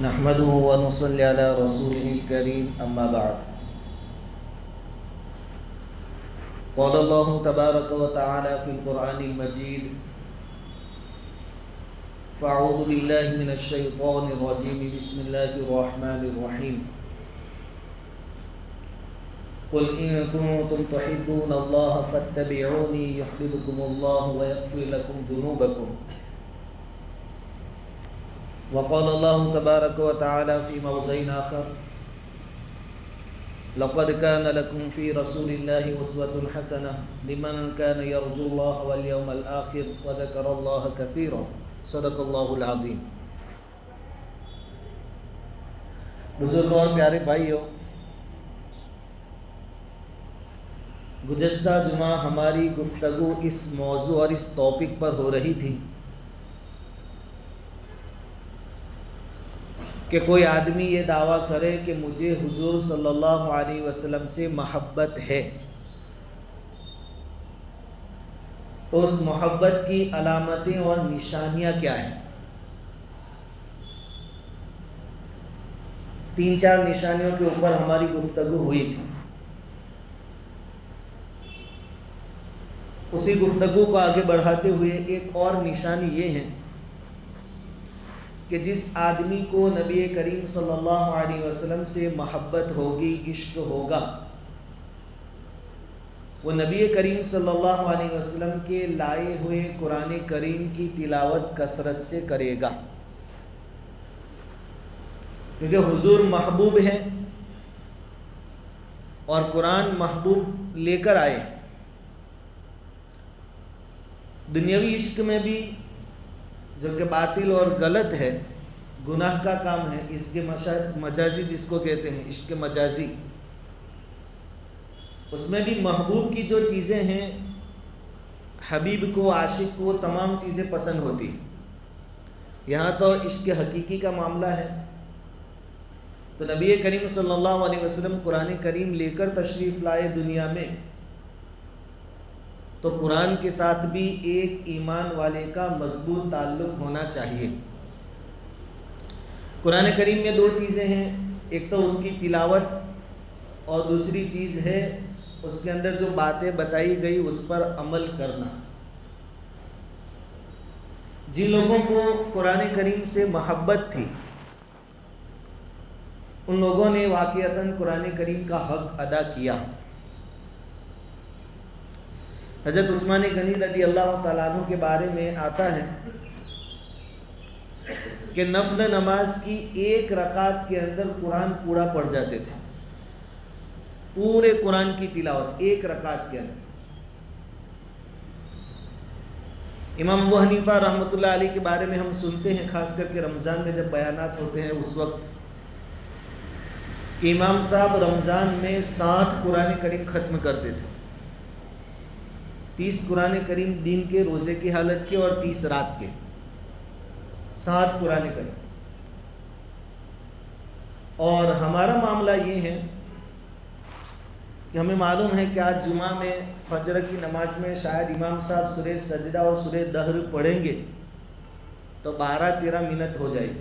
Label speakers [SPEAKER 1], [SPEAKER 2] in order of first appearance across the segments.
[SPEAKER 1] نحمده ونصلي على رسوله الكريم أما بعد. قال الله تبارك وتعالى في القرآن المجيد: فأعوذ بالله من الشيطان الرجيم بسم الله الرحمن الرحيم. قل إن كنتم تحبون الله فاتبعوني يحببكم الله ويغفر لكم ذنوبكم. وقال الله تبارك وتعالى في موضع آخر: لقد كان لكم في رسول الله أسوة حسنة لمن كان يرجو الله واليوم الآخر وذكر الله كثيرا. صدق اللہ العظیم. بزرگوں اور پیارے بھائیوں، گزشتہ جمعہ ہماری گفتگو اس موضوع اور اس ٹاپک پر ہو رہی تھی کہ کوئی آدمی یہ دعویٰ کرے کہ مجھے حضور صلی اللہ علیہ وسلم سے محبت ہے، تو اس محبت کی علامتیں اور نشانیاں کیا ہیں؟ 3-4 نشانیوں کے اوپر ہماری گفتگو ہوئی تھی. اسی گفتگو کو آگے بڑھاتے ہوئے ایک اور نشانی یہ ہے کہ جس آدمی کو نبی کریم صلی اللہ علیہ وسلم سے محبت ہوگی، عشق ہوگا، وہ نبی کریم صلی اللہ علیہ وسلم کے لائے ہوئے قرآن کریم کی تلاوت کثرت سے کرے گا، کیونکہ حضور محبوب ہیں اور قرآن محبوب لے کر آئے. دنیاوی عشق میں بھی، جو کہ باطل اور غلط ہے، گناہ کا کام ہے، اس کے مجازی جس کو کہتے ہیں، عشق مجازی، اس میں بھی محبوب کی جو چیزیں ہیں، حبیب کو، عاشق کو تمام چیزیں پسند ہوتی ہیں. یہاں تو عشق حقیقی کا معاملہ ہے. تو نبی کریم صلی اللہ علیہ وسلم قرآن کریم لے کر تشریف لائے دنیا میں، تو قرآن کے ساتھ بھی ایک ایمان والے کا مضبوط تعلق ہونا چاہیے. قرآن کریم میں 2 چیزیں ہیں، ایک تو اس کی تلاوت اور دوسری چیز ہے اس کے اندر جو باتیں بتائی گئی اس پر عمل کرنا. جن لوگوں کو قرآن کریم سے محبت تھی، ان لوگوں نے واقعتاً قرآن کریم کا حق ادا کیا. حضرت عثمان غنی رضی اللہ تعالیٰ عنہ کے بارے میں آتا ہے کہ نفل نماز کی 1 رکعت کے اندر قرآن پورا پڑھ جاتے تھے، پورے قرآن کی تلاوت 1 رکعت کے اندر. امام ابو حنیفہ رحمۃ اللہ علیہ کے بارے میں ہم سنتے ہیں، خاص کر کے رمضان میں جب بیانات ہوتے ہیں اس وقت، کہ امام صاحب رمضان میں 7 قرآن کریم ختم کرتے تھے. 30 قرآن کریم دن کے روزے کی حالت کے اور 30 رات کے، 7 قرآن کریم. اور ہمارا معاملہ یہ ہے کہ ہمیں معلوم ہے کہ آج جمعہ میں فجر کی نماز میں شاید امام صاحب سورہ سجدہ اور سورہ دہر پڑھیں گے تو 12-13 منٹ ہو جائے.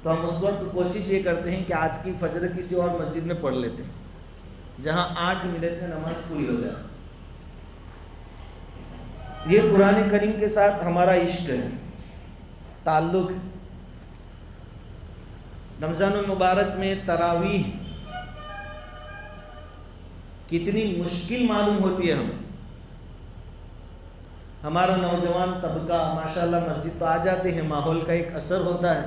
[SPEAKER 1] تو ہم اس وقت کوشش یہ کرتے ہیں کہ آج کی فجر کسی اور مسجد میں پڑھ لیتے ہیں جہاں 8 منٹ میں نماز پوری ہو جائے. یہ قرآن کریم کے ساتھ ہمارا عشق ہے، تعلق. رمضان المبارک میں تراویح کتنی مشکل معلوم ہوتی ہے ہمیں. ہمارا نوجوان طبقہ ماشاءاللہ مسجد تو آ جاتے ہیں، ماحول کا ایک اثر ہوتا ہے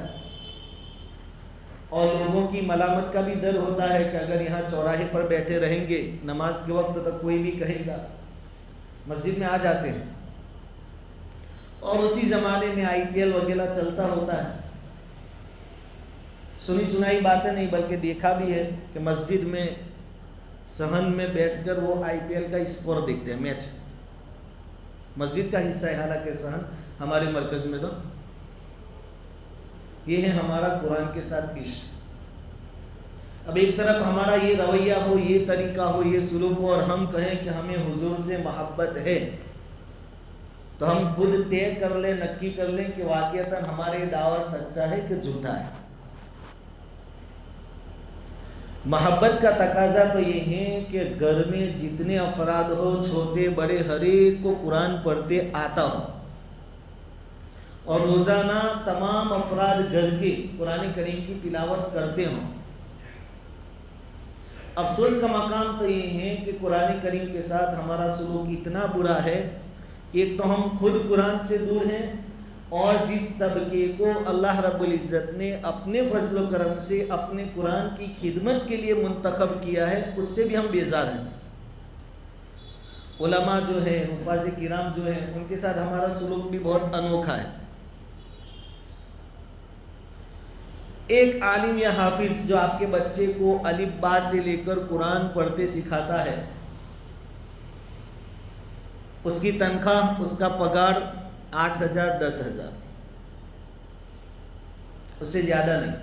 [SPEAKER 1] اور لوگوں کی ملامت کا بھی ڈر ہوتا ہے کہ اگر یہاں چوراہے پر بیٹھے رہیں گے نماز کے وقت تک کوئی بھی کہے گا. مسجد میں آ جاتے ہیں اور اسی زمانے میں IPL وغیرہ چلتا ہوتا ہے. سنی سنائی باتیں نہیں بلکہ دیکھا بھی ہے کہ مسجد میں صحن میں بیٹھ کر وہ IPL کا اسکور دیکھتے ہیں، میچ. مسجد کا حصہ ہے حالانکہ صحن ہمارے مرکز میں. تو یہ ہے ہمارا قرآن کے ساتھ عشق. اب ایک طرف ہمارا یہ رویہ ہو، یہ طریقہ ہو، یہ سلوک ہو، اور ہم کہیں کہ ہمیں حضور سے محبت ہے، تو ہم خود طے کر لیں، نکی کر لیں کہ واقعتاً ہمارے دعویٰ سچا ہے کہ جھوٹا ہے۔ محبت کا تقاضا تو یہ ہے کہ گھر میں جتنے افراد ہو، چھوٹے بڑے، ہر ایک کو قرآن پڑھتے آتا ہو، اور روزانہ تمام افراد گھر کے قرآن کریم کی تلاوت کرتے ہوں۔ افسوس کا مقام تو یہ ہے کہ قرآن کریم کے ساتھ ہمارا سلوک اتنا برا ہے کہ ایک تو ہم خود قرآن سے دور ہیں، اور جس طبقے کو اللہ رب العزت نے اپنے فضل و کرم سے اپنے قرآن کی خدمت کے لیے منتخب کیا ہے، اس سے بھی ہم بیزار ہیں۔ علماء جو ہیں، حفاظ کرام جو ہیں، ان کے ساتھ ہمارا سلوک بھی بہت انوکھا ہے۔ ایک عالم یا حافظ جو آپ کے بچے کو الف با سے لے کر قرآن پڑھتے سکھاتا ہے، اس کی تنخواہ، اس کا پگار 8,000 10,000، اس سے زیادہ نہیں۔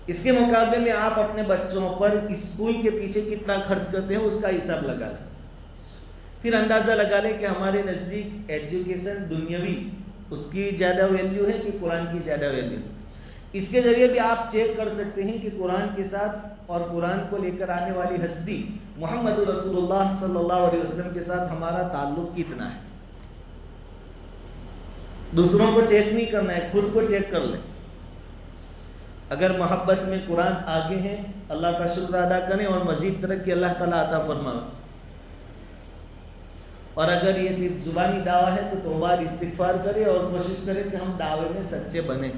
[SPEAKER 1] اس کے مقابلے میں آپ اپنے بچوں پر اسکول کے پیچھے کتنا خرچ کرتے ہیں، اس کا حساب لگا لیں، پھر اندازہ لگا لیں کہ ہمارے نزدیک ایجوکیشن دنیاوی اس کی زیادہ ویلیو ہے کہ قرآن کی زیادہ ویلیو۔ اس کے ذریعے بھی آپ چیک کر سکتے ہیں کہ قرآن کے ساتھ اور قرآن کو لے کر آنے والی ہستی محمد رسول اللہ صلی اللہ علیہ وسلم کے ساتھ ہمارا تعلق کتنا ہے۔ دوسروں کو چیک نہیں کرنا ہے، خود کو چیک کر لیں۔ اگر محبت میں قرآن آگے ہیں، اللہ کا شکر ادا کریں اور مزید ترقی اللہ تعالیٰ عطا فرمائے، اور اگر یہ صرف زبانی دعویٰ ہے تو توبہ اور استغفار کریں اور کوشش کریں کہ ہم دعوے میں سچے بنیں۔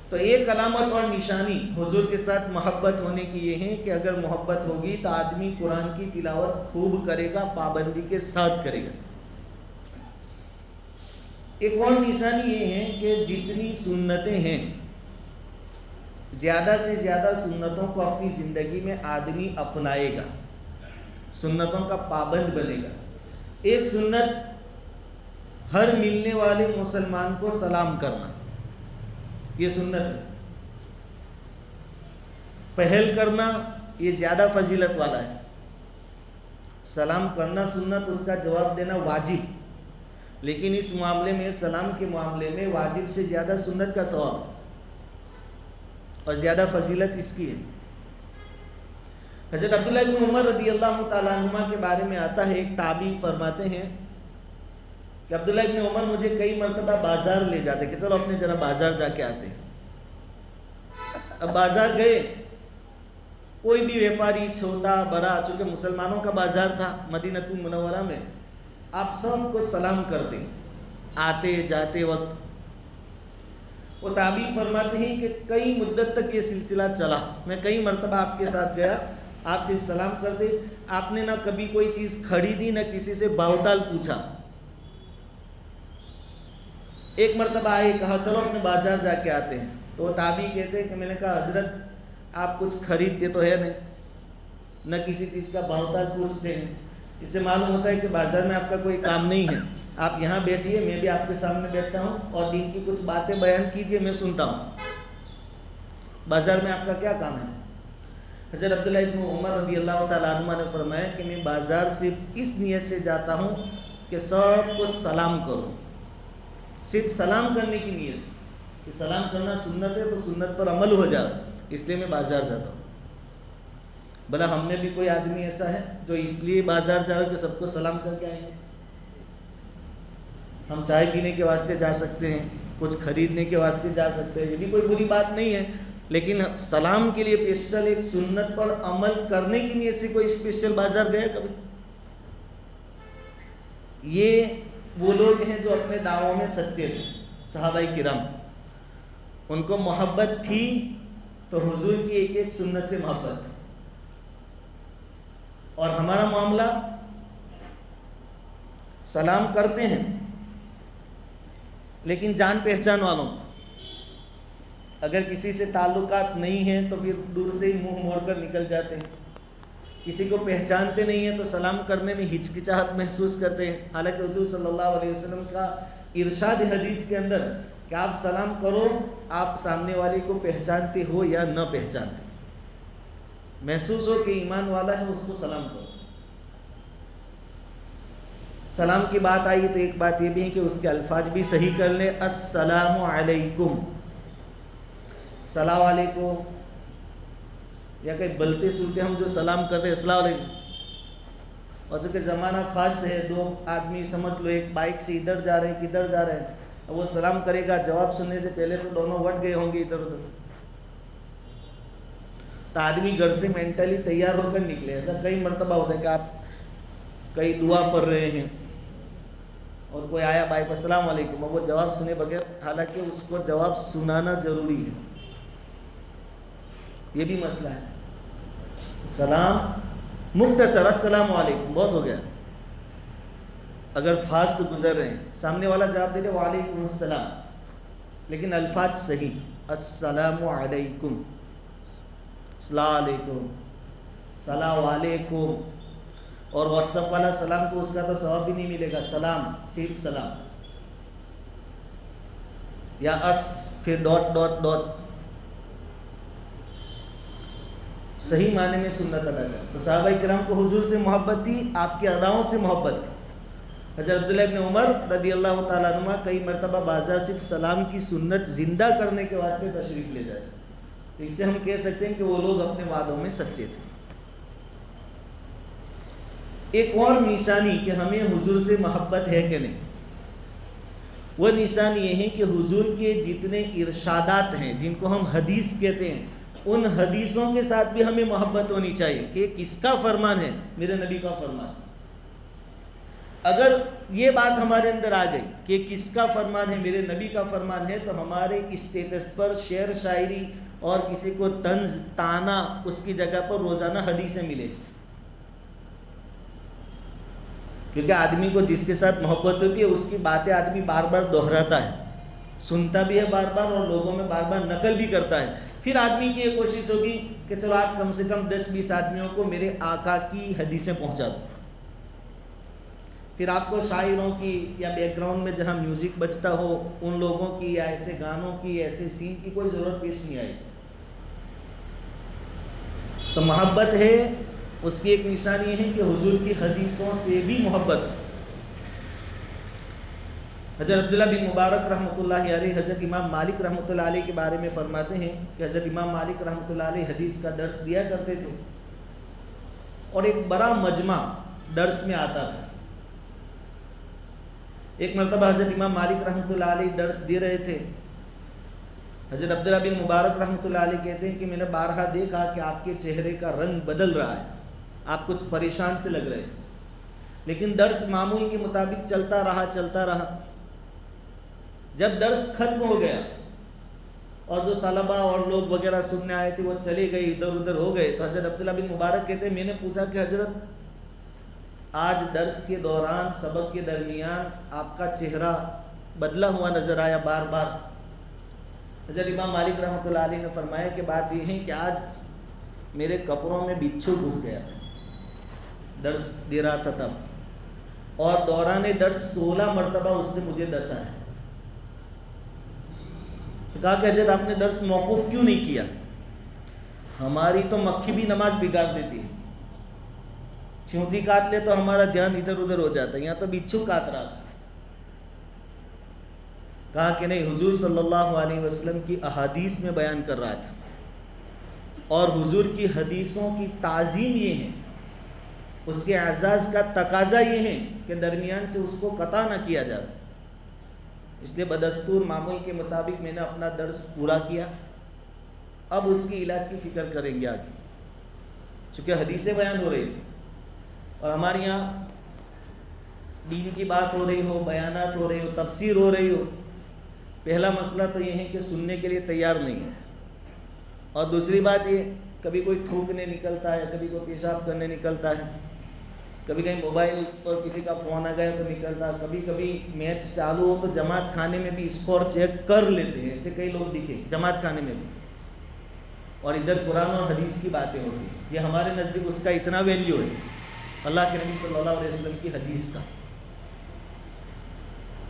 [SPEAKER 1] تو ایک علامت اور نشانی حضور کے ساتھ محبت ہونے کی یہ ہے کہ اگر محبت ہوگی تو آدمی قرآن کی تلاوت خوب کرے گا، پابندی کے ساتھ کرے گا۔ ایک اور نشانی یہ ہے کہ جتنی سنتیں ہیں، زیادہ سے زیادہ سنتوں کو اپنی زندگی میں آدمی اپنائے گا، سنتوں کا پابند بنے گا۔ ایک سنت ہر ملنے والے مسلمان کو سلام کرنا، یہ سنت ہے۔ پہل کرنا یہ زیادہ فضیلت والا ہے، سلام کرنا سنت، اس کا جواب دینا واجب، لیکن اس معاملے میں، سلام کے معاملے میں واجب سے زیادہ سنت کا ثواب ہے اور زیادہ فضیلت اس کی ہے۔ حضرت عبداللہ بن عمر رضی اللہ تعالیٰ عنہما کے بارے میں آتا ہے، ایک تابعی فرماتے ہیں کہ عبداللہ بن عمر مجھے کئی مرتبہ بازار لے جاتے کہ چلو اپنے ذرا بازار جا کے آتے ہیں۔ اب بازار گئے، کوئی بھی ویپاری چھوٹا بڑا، چونکہ مسلمانوں کا بازار تھا مدینہ المنورہ میں، آپ سب کو سلام کرتے آتے جاتے وقت۔ وہ تابعی فرماتے ہیں کہ کئی مدت تک یہ سلسلہ چلا، میں کئی مرتبہ آپ کے ساتھ گیا، آپ سے سلام کرتے، آپ نے نہ کبھی کوئی چیز خریدی نہ کسی سے باوتال پوچھا۔ ایک مرتبہ آئے، کہا چلو اپنے بازار جا کے آتے ہیں، تو وہ تابعی کہتے ہیں کہ میں نے کہا حضرت آپ کچھ خریدتے تو ہے نہیں، نہ کسی چیز کا باوتال پوچھتے ہیں، اس سے معلوم ہوتا ہے کہ بازار میں آپ کا کوئی کام نہیں ہے، آپ یہاں بیٹھیے، میں بھی آپ کے سامنے بیٹھتا ہوں اور دین کی کچھ باتیں بیان کیجئے، میں سنتا ہوں، بازار میں آپ کا کیا کام ہے؟ حضرت عبداللہ ابن عمر رضی اللہ تعالیٰ عنہ نے فرمایا کہ میں بازار صرف اس نیت سے جاتا ہوں کہ سب کو سلام کروں، صرف سلام کرنے کی نیت سے، کہ سلام کرنا سنت ہے تو سنت پر عمل ہو جائے، اس لیے میں بازار جاتا ہوں۔ بھلا ہم میں بھی کوئی آدمی ایسا ہے جو اس لیے بازار جا رہا کہ سب کو سلام کر کے آئیں گے؟ ہم چائے پینے کے واسطے جا سکتے ہیں، کچھ خریدنے کے واسطے جا سکتے ہیں، یہ بھی کوئی بری بات نہیں ہے، لیکن سلام کے لیے اسپیشل ایک سنت پر عمل کرنے کی نیت سے کوئی اسپیشل بازار گیا کبھی؟ یہ وہ لوگ ہیں جو اپنے دعووں میں سچے تھے، صحابہ کرام، ان کو محبت تھی تو حضور کی ایک ایک سنت سے محبت تھی۔ اور ہمارا معاملہ، سلام کرتے ہیں لیکن جان پہچان والوں، اگر کسی سے تعلقات نہیں ہیں تو پھر دور سے ہی منہ موڑ کر نکل جاتے ہیں، کسی کو پہچانتے نہیں ہیں تو سلام کرنے میں ہچکچاہٹ محسوس کرتے ہیں، حالانکہ حضور صلی اللہ علیہ وسلم کا ارشاد حدیث کے اندر کہ آپ سلام کرو، آپ سامنے والے کو پہچانتے ہو یا نہ پہچانتے، محسوس ہو کہ ایمان والا ہے اس کو سلام کرو۔ سلام کی بات آئی تو ایک بات یہ بھی ہے کہ اس کے الفاظ بھی صحیح کر لیں. السلام علیکم، السلام علیکم، یا کہیں بلتے سلتے ہم جو سلام کرتے ہیں السلام علیکم. اور چونکہ زمانہ فاسٹ ہے، دو آدمی سمجھ لو ایک بائک سے ادھر جا رہے ہیں کدھر جا رہے ہیں، اب وہ سلام کرے گا، جواب سننے سے پہلے تو دونوں وٹ گئے ہوں گے ادھر ادھر. تو آدمی گھر سے مینٹلی تیار ہو کر نکلے. ایسا کئی مرتبہ ہوتا ہے کہ آپ کئی دعا پڑھ رہے ہیں اور کوئی آیا بھائی السلام علیکم، اب وہ جواب سنے بغیر، حالانکہ اس کو جواب سنانا ضروری ہے. یہ بھی مسئلہ ہے. سلام مختصر السلام علیکم بہت ہو گیا. اگر فاسٹ گزر رہے ہیں سامنے والا جواب دے دے وعلیکم السلام، لیکن الفاظ صحیح، السلام علیکم، السلام علیکم، السلام علیکم. اور واٹس ایپ والا سلام تو اس کا تو ثواب بھی نہیں ملے گا، سلام صرف سلام، یا اس پھر ڈاٹ ڈاٹ ڈاٹ. صحیح معنی میں سنت ادا کر. تو صحابہ کرام کو حضور سے محبت تھی، آپ کی اداؤں سے محبت تھی. حضرت عبداللہ ابن عمر رضی اللہ تعالیٰ عنہ کئی مرتبہ بازار صرف سلام کی سنت زندہ کرنے کے واسطے تشریف لے جاتے. تو اس سے ہم کہہ سکتے ہیں کہ وہ لوگ اپنے وعدوں میں سچے تھے. ایک اور نشانی کہ ہمیں حضور سے محبت ہے کہ نہیں، وہ نشانی یہ ہے کہ حضور کے جتنے ارشادات ہیں جن کو ہم حدیث کہتے ہیں، ان حدیثوں کے ساتھ بھی ہمیں محبت ہونی چاہیے کہ کس کا فرمان ہے، میرے نبی کا فرمان. اگر یہ بات ہمارے اندر آ گئی کہ کس کا فرمان ہے، میرے نبی کا فرمان ہے، تو ہمارے اسٹیٹس پر شعر شاعری اور کسی کو طنز طعنہ اس کی جگہ پر روزانہ حدیثیں ملے. کیونکہ آدمی کو جس کے ساتھ محبت ہوتی ہے اس کی باتیں آدمی بار بار دہراتا ہے، سنتا بھی ہے بار بار اور لوگوں میں بار بار نقل بھی کرتا ہے. پھر آدمی کی یہ کوشش ہوگی کہ چلو آج کم سے کم 10-20 آدمیوں کو میرے آقا کی حدیثیں پہنچا دوں. پھر آپ کو شاعروں کی یا بیک گراؤنڈ میں جہاں میوزک بجتا ہو ان لوگوں کی یا ایسے گانوں کی ایسے سین کی کوئی ضرورت پیش نہیں آئی. تو محبت ہے، اس کی ایک نشانی ہے کہ حضور کی حدیثوں سے بھی محبت ہو. حضرت عبداللہ بن مبارک رحمۃ اللہ علیہ حضرت امام مالک رحمۃ اللہ علیہ کے بارے میں فرماتے ہیں کہ حضرت امام مالک رحمۃ اللہ علیہ حدیث کا درس دیا کرتے تھے اور ایک بڑا مجمع درس میں آتا تھا. ایک مرتبہ حضرت امام مالک رحمۃ اللہ علیہ درس دے رہے تھے. حضرت عبداللہ بن مبارک رحمۃ اللہ علیہ کہتے ہیں کہ میں نے بارہا دیکھا کہ آپ کے چہرے کا رنگ بدل رہا ہے، آپ کچھ پریشان سے لگ رہے ہیں. لیکن درس معمول کے مطابق چلتا رہا. جب درس ختم ہو گیا اور جو طلبہ اور لوگ وغیرہ سننے آئے تھے وہ چلے گئے، ادھر ادھر ہو گئے، تو حضرت عبداللہ بن مبارک کہتے ہیں میں نے پوچھا کہ حضرت آج درس کے دوران سبق کے درمیان آپ کا چہرہ بدلا ہوا نظر آیا بار بار. حضرت امام مالک رحمۃ اللہ علیہ نے فرمایا کہ بات یہ ہے کہ آج میرے کپڑوں میں بچھو گھس گیا تھا، درس دے رہا تھا تب، اور دوران درس 16 مرتبہ اس نے مجھے ڈسا ہے. کہا کہ حضرت آپ نے درس موقوف کیوں نہیں کیا؟ ہماری تو مکھی بھی نماز بگاڑ دیتی ہے، چونٹی کاٹ لے تو ہمارا دھیان ادھر ادھر ہو جاتا ہے، یہاں تو بچھو کاٹ رہا تھا. کہا کہ نہیں، حضور صلی اللہ علیہ وسلم کی احادیث میں بیان کر رہا تھا، اور حضور کی حدیثوں کی تعظیم یہ ہے، اس کے اعزاز کا تقاضا یہ ہے کہ درمیان سے اس کو قطع نہ کیا جائے. اس لیے بدستور معمول کے مطابق میں نے اپنا درس پورا کیا، اب اس کی علاج کی فکر کریں گے آگے، چونکہ حدیثیں بیان ہو رہی تھی اور ہمارے یہاں دین کی بات ہو رہی ہو، بیانات ہو رہی ہو، تفسیر ہو رہی ہو. پہلا مسئلہ تو یہ ہے کہ سننے کے لیے تیار نہیں ہے، اور دوسری بات یہ کبھی کوئی تھوکنے نکلتا ہے، کبھی کوئی پیشاب کرنے نکلتا ہے، کبھی کہیں موبائل پر کسی کا فون آ گیا تو نکلتا، کبھی کبھی میچ چالو ہو تو جماعت خانے میں بھی اسکور چیک کر لیتے ہیں. ایسے کئی لوگ دکھے جماعت خانے میں بھی، اور ادھر قرآن اور حدیث کی باتیں ہوتی ہیں. یہ ہمارے نزدیک اس کا اتنا ویلیو ہے اللہ کے نبی صلی اللہ علیہ وسلم کی حدیث کا.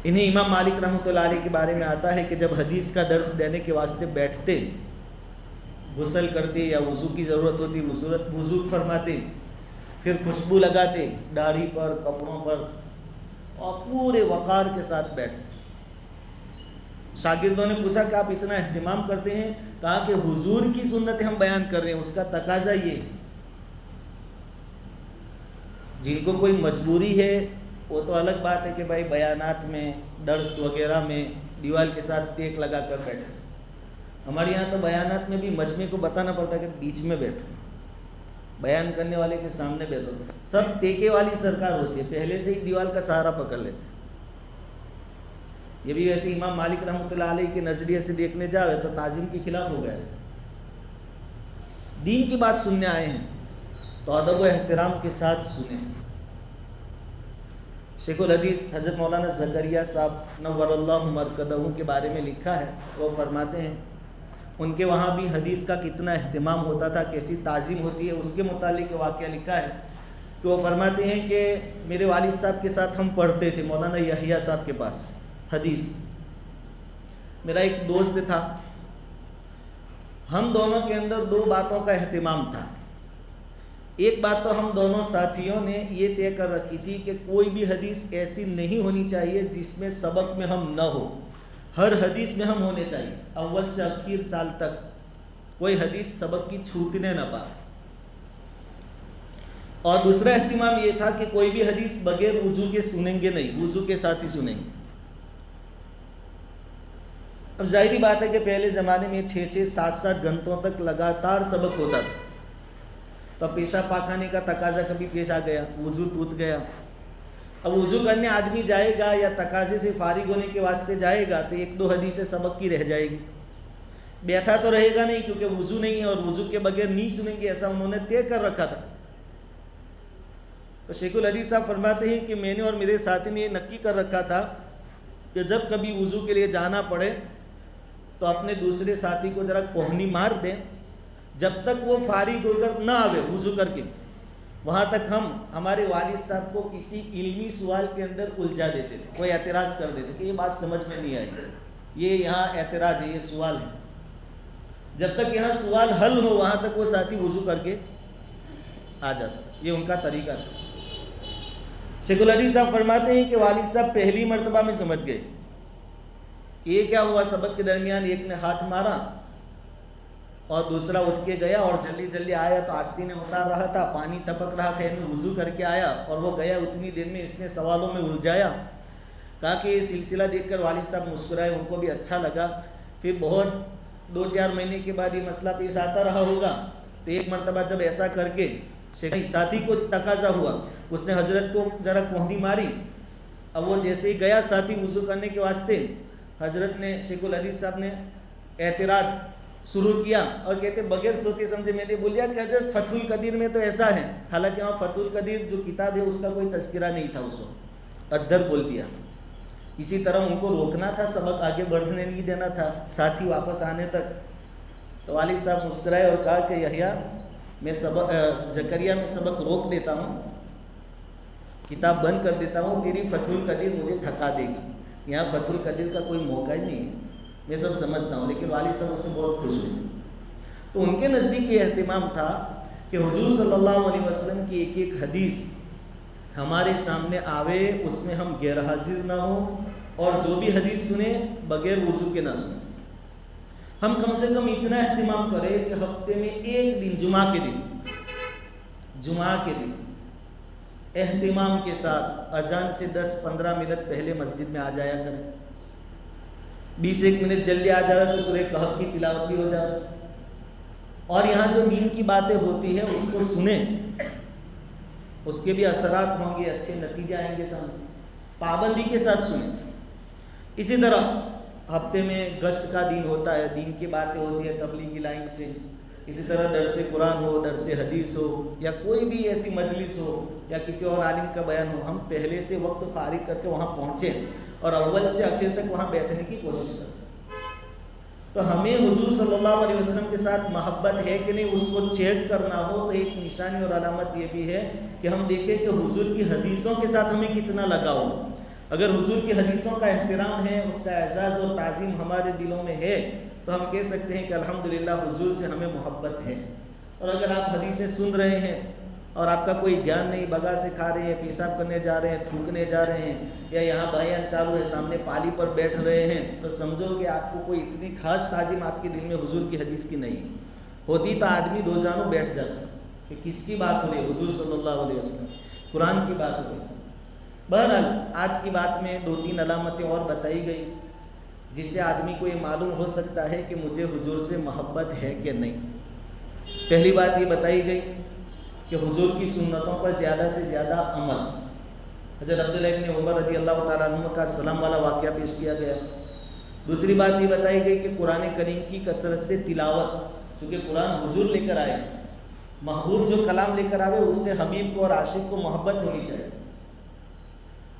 [SPEAKER 1] انہیں امام مالک رحمۃ اللہ علیہ کے بارے میں آتا ہے کہ جب حدیث کا درس دینے کے واسطے بیٹھتے، غسل کرتے یا وضو کی ضرورت ہوتی وضو فرماتے، پھر خوشبو لگاتے داڑھی پر، کپڑوں پر، اور پورے وقار کے ساتھ بیٹھتے. شاگردوں نے پوچھا کہ آپ اتنا اہتمام کرتے ہیں؟ کہا کہ حضور کی سنت ہم بیان کر رہے ہیں، اس کا تقاضا یہ ہے. جن کو کوئی مجبوری ہے وہ تو الگ بات ہے کہ بھائی بیانات میں، درس وغیرہ میں دیوال کے ساتھ ٹیک لگا کر بیٹھے. ہمارے یہاں تو بیانات میں بھی مجمع کو بتانا پڑتا کہ بیچ میں بیٹھو، بیان کرنے والے کے سامنے بیٹھو. سب ٹیکے والی سرکار ہوتی ہے، پہلے سے ہی دیوال کا سہارا پکڑ لیتے. یہ بھی ویسے امام مالک رحمۃ اللہ علیہ کے نظریے سے دیکھنے جاؤ تو تعظیم کے خلاف ہو گئے. دین کی بات سننے آئے ہیں تو ادب و احترام کے ساتھ سنیں. شیخ الحدیث حضرت مولانا زکریا صاحب نور اللہ مرکزہ کے بارے میں لکھا ہے. وہ فرماتے ہیں ان کے وہاں بھی حدیث کا کتنا اہتمام ہوتا تھا، کیسی تعظیم ہوتی ہے. اس کے متعلق واقعہ لکھا ہے کہ وہ فرماتے ہیں کہ میرے والد صاحب کے ساتھ ہم پڑھتے تھے مولانا یحییٰ صاحب کے پاس حدیث. میرا ایک دوست تھا، ہم دونوں کے اندر دو باتوں کا اہتمام تھا. ایک بات تو ہم دونوں ساتھیوں نے یہ طے کر رکھی تھی کہ کوئی بھی حدیث ایسی نہیں ہونی چاہیے جس میں سبق میں ہم نہ ہو. ہر حدیث میں ہم ہونے چاہیے، اول سے آخر سال تک کوئی حدیث سبق کی چھوٹنے نہ پائے. اور دوسرا اہتمام یہ تھا کہ کوئی بھی حدیث بغیر وضو کے سنیں گے نہیں، وضو کے ساتھ ہی سنیں گے. اب ظاہری بات ہے کہ پہلے زمانے میں 6-6 7-7 گھنٹوں تک لگاتار سبق ہوتا تھا. تو پیشاب پاخانے کا تقاضا کبھی پیش آ گیا، وضو ٹوٹ گیا. اب وضو کرنے آدمی جائے گا یا تقاضے سے فارغ ہونے کے واسطے جائے گا تو 1-2 حدیث سبق کی رہ جائے گی. بیٹھا تو رہے گا نہیں کیونکہ وضو نہیں ہے اور وضو کے بغیر نہیں سنیں گے، ایسا انہوں نے طے کر رکھا تھا. تو شیخ الحدیث صاحب فرماتے ہیں کہ میں نے اور میرے ساتھی نے یہ نکی کر رکھا تھا کہ جب کبھی وضو کے لیے جانا پڑے تو اپنے دوسرے ساتھی کو ذرا کوہنی مار دیں، جب تک وہ فارغ ہو کر نہ آوے وضو کر کے، وہاں تک ہم ہمارے والد صاحب کو کسی علمی سوال کے اندر الجھا دیتے تھے. کوئی اعتراض کر دیتے کہ یہ بات سمجھ میں نہیں آئی، یہ یہاں اعتراض ہے، یہ سوال ہے. جب تک یہاں سوال حل ہو وہاں تک وہ ساتھی وضو کر کے آ جاتا. یہ ان کا طریقہ تھا. شیخ الحدیث صاحب فرماتے ہیں کہ والد صاحب پہلی مرتبہ میں سمجھ گئے کہ یہ کیا ہوا. سبق کے درمیان ایک نے ہاتھ مارا اور دوسرا اٹھ کے گیا اور جلدی جلدی آیا تو آستینیں اتار رہا تھا، پانی ٹپک رہا تھا، انہیں وضو کر کے آیا اور وہ گیا. اتنی دیر میں اس نے سوالوں میں الجھایا. کہا کہ یہ سلسلہ دیکھ کر والد صاحب مسکرائے، ان کو بھی اچھا لگا. پھر بہت 2-4 مہینے کے بعد یہ مسئلہ پیش آتا رہا ہوگا تو ایک مرتبہ جب ایسا کر کے ساتھی کو تقاضا ہوا، اس نے حضرت کو ذرا کوہنی ماری. اب وہ جیسے ہی گیا ساتھی وضو کرنے کے واسطے، حضرت نے شیخ الحدیث صاحب نے اعتراض شروع کیا اور کہتے بغیر سوچے سمجھے میں نے بولیا کہ حضرت فتح القدیر میں تو ایسا ہے. حالانکہ وہاں فتح القدیر جو کتاب ہے اس کا کوئی تذکرہ نہیں تھا اس وقت. ادھر بول دیا. اسی طرح ان کو روکنا تھا، سبق آگے بڑھنے نہیں دینا تھا ساتھی واپس آنے تک. تو والد صاحب مسکرائے اور کہا کہ یحییٰ میں زکریا میں سبق روک دیتا ہوں، کتاب بند کر دیتا ہوں، تیری فتح القدیر مجھے تھکا دے گی. یہاں فتح القدیر کا کوئی موقع ہی نہیں ہے، میں سب سمجھتا ہوں. لیکن والد صاحب اس سے بہت خوش ہوئے. تو ان کے نزدیک یہ اہتمام تھا کہ حضور صلی اللہ علیہ وسلم کی ایک ایک حدیث ہمارے سامنے آوے، اس میں ہم غیر حاضر نہ ہوں اور جو بھی حدیث سنیں بغیر وضو کے نہ سنیں. ہم کم سے کم اتنا اہتمام کریں کہ ہفتے میں ایک دن جمعہ کے دن اہتمام کے ساتھ اذان سے 10-15 منٹ پہلے مسجد میں آ جایا کریں. 20-1 منٹ جلدی آ جائے تو سورہ کہف کی تلاوت بھی ہو جائے اور یہاں جو دین کی باتیں ہوتی ہیں اس کو سنیں، اس کے بھی اثرات ہوں گے، اچھے نتیجے آئیں گے سامنے. پابندی کے ساتھ سنیں. اسی طرح ہفتے میں گشت کا دن ہوتا ہے، دین کی باتیں ہوتی ہیں تبلیغی لائن سے. اسی طرح درس قرآن ہو، درس حدیث ہو یا کوئی بھی ایسی مجلس ہو یا کسی اور عالم کا بیان ہو، ہم پہلے سے وقت فارغ کر کے وہاں پہنچیں اور اول سے آخر تک وہاں بیٹھنے کی کوشش کریں. تو ہمیں حضور صلی اللہ علیہ وسلم کے ساتھ محبت ہے کہ نہیں اس کو چیک کرنا ہو تو ایک نشانی اور علامت یہ بھی ہے کہ ہم دیکھیں کہ حضور کی حدیثوں کے ساتھ ہمیں کتنا لگاؤ. اگر حضور کی حدیثوں کا احترام ہے، اس کا اعزاز اور تعظیم ہمارے دلوں میں ہے تو ہم کہہ سکتے ہیں کہ الحمدللہ حضور سے ہمیں محبت ہے. اور اگر آپ حدیثیں سن رہے ہیں اور آپ کا کوئی دھیان نہیں، بگا سے کھا رہے ہیں، پیشاب کرنے جا رہے ہیں، تھوکنے جا رہے ہیں، یا یہاں بیان چالو ہے سامنے پالی پر بیٹھ رہے ہیں، تو سمجھو کہ آپ کو کوئی اتنی خاص تعظیم آپ کے دل میں حضور کی حدیث کی نہیں ہوتی تو آدمی دو جانوں بیٹھ جاتا کہ کس کی بات ہو رہی ہے، حضور صلی اللہ علیہ وسلم قرآن کی بات ہو رہی ہے۔ بہرحال آج کی بات میں 2-3 علامتیں اور بتائی گئی جس سے آدمی کو یہ معلوم ہو سکتا ہے کہ مجھے حضور سے محبت ہے کہ نہیں۔ پہلی بات یہ بتائی گئی کہ حضور کی سنتوں پر زیادہ سے زیادہ عمل۔ حضرت عبداللہ ابن عمر رضی اللہ تعالیٰ عنہ کا سلام والا واقعہ پیش کیا گیا۔ دوسری بات یہ بتائی گئی کہ قرآن کریم کی کثرت سے تلاوت، چونکہ قرآن حضور لے کر آئے، محبوب جو کلام لے کر آئے اس سے حبیب کو اور عاشق کو محبت ہونی چاہیے۔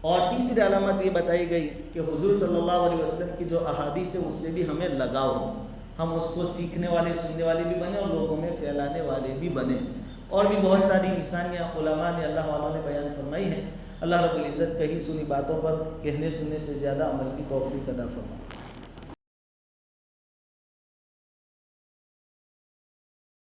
[SPEAKER 1] اور تیسری علامت یہ بتائی گئی کہ حضور صلی اللہ علیہ وسلم کی جو احادیث ہے اس سے بھی ہمیں لگاؤ ہو، ہم اس کو سیکھنے والے سننے والے بھی بنے اور لوگوں میں پھیلانے والے بھی بنے۔ اور بھی بہت ساری نشانیاں علماء نے، اللہ والوں نے بیان فرمائی ہیں۔ اللہ رب العزت کہی سنی باتوں پر کہنے سننے سے زیادہ عمل کی توفیق عطا فرمائے۔